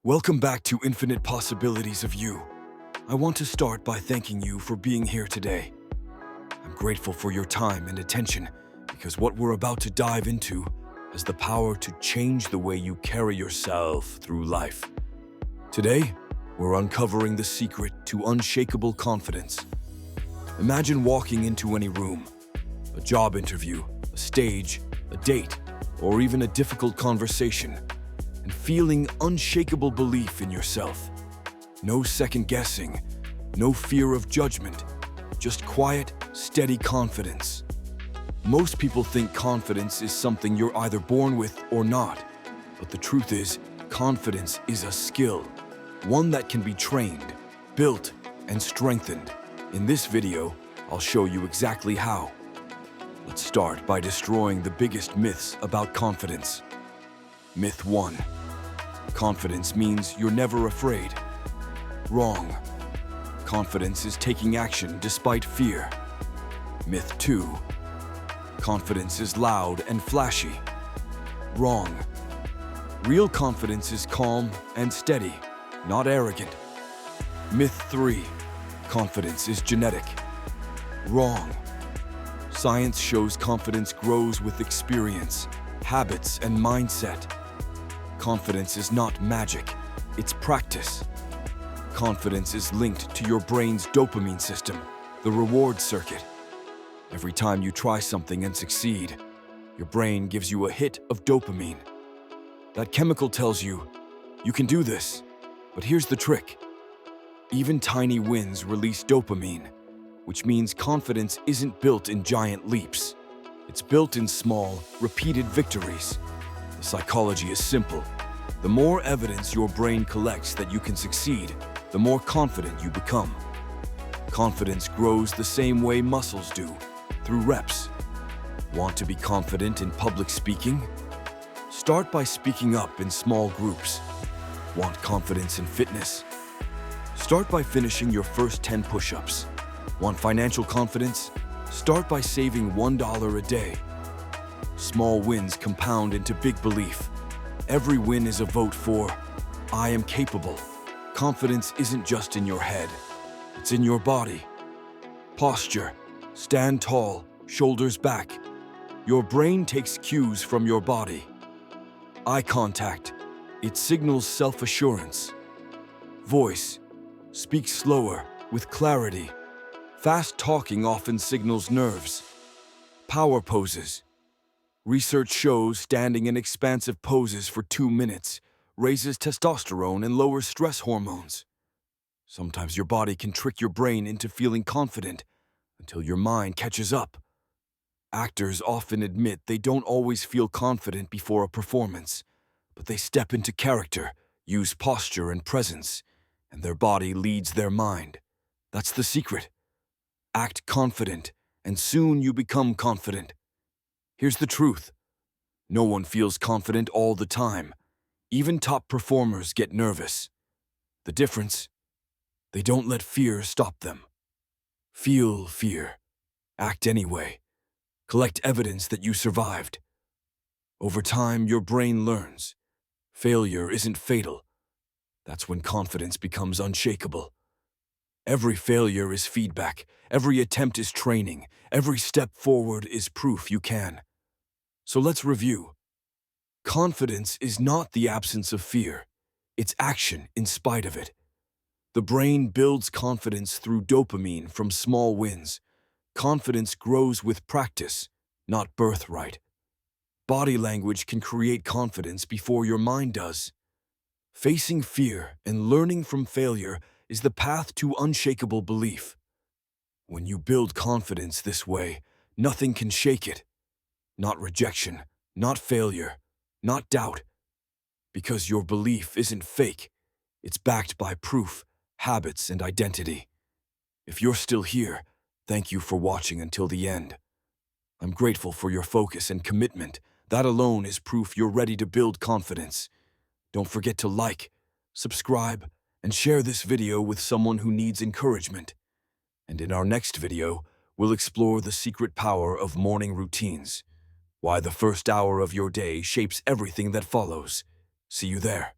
Welcome back to Infinite Possibilities of You. I want to start by thanking you for being here today. I'm grateful for your time and attention because what we're about to dive into has the power to change the way you carry yourself through life. Today, we're uncovering the secret to unshakable confidence. Imagine walking into any room, a job interview, a stage, a date, or even a difficult conversation, and feeling unshakable belief in yourself. No second guessing, no fear of judgment, just quiet, steady confidence. Most people think confidence is something you're either born with or not, but the truth is, confidence is a skill, one that can be trained, built, and strengthened. In this video, I'll show you exactly how. Let's start by destroying the biggest myths about confidence. Myth 1. Confidence means you're never afraid. Wrong. Confidence is taking action despite fear. Myth 2. Confidence is loud and flashy. Wrong. Real confidence is calm and steady, not arrogant. Myth 3. Confidence is genetic. Wrong. Science shows confidence grows with experience, habits, and mindset. Confidence is not magic, it's practice. Confidence is linked to your brain's dopamine system, the reward circuit. Every time you try something and succeed, your brain gives you a hit of dopamine. That chemical tells you, you can do this. But here's the trick. Even tiny wins release dopamine, which means confidence isn't built in giant leaps. It's built in small, repeated victories. The psychology is simple. The more evidence your brain collects that you can succeed, the more confident you become. Confidence grows the same way muscles do, through reps. Want to be confident in public speaking? Start by speaking up in small groups. Want confidence in fitness? Start by finishing your first 10 push-ups. Want financial confidence? Start by saving $1 a day. Small wins compound into big belief. Every win is a vote for, I am capable. Confidence isn't just in your head, it's in your body. Posture, stand tall, shoulders back. Your brain takes cues from your body. Eye contact, it signals self-assurance. Voice, speak slower, with clarity. Fast talking often signals nerves. Power poses. Research shows standing in expansive poses for 2 minutes raises testosterone and lowers stress hormones. Sometimes your body can trick your brain into feeling confident until your mind catches up. Actors often admit they don't always feel confident before a performance, but they step into character, use posture and presence, and their body leads their mind. That's the secret. Act confident, and soon you become confident. Here's the truth. No one feels confident all the time. Even top performers get nervous. The difference? They don't let fear stop them. Feel fear. Act anyway. Collect evidence that you survived. Over time, your brain learns. Failure isn't fatal. That's when confidence becomes unshakable. Every failure is feedback. Every attempt is training. Every step forward is proof you can. So let's review. Confidence is not the absence of fear. It's action in spite of it. The brain builds confidence through dopamine from small wins. Confidence grows with practice, not birthright. Body language can create confidence before your mind does. Facing fear and learning from failure is the path to unshakable belief. When you build confidence this way, nothing can shake it. Not rejection, not failure, not doubt. Because your belief isn't fake, it's backed by proof, habits, and identity. If you're still here, thank you for watching until the end. I'm grateful for your focus and commitment. That alone is proof you're ready to build confidence. Don't forget to like, subscribe, and share this video with someone who needs encouragement. And in our next video, we'll explore the secret power of morning routines. Why the first hour of your day shapes everything that follows. See you there.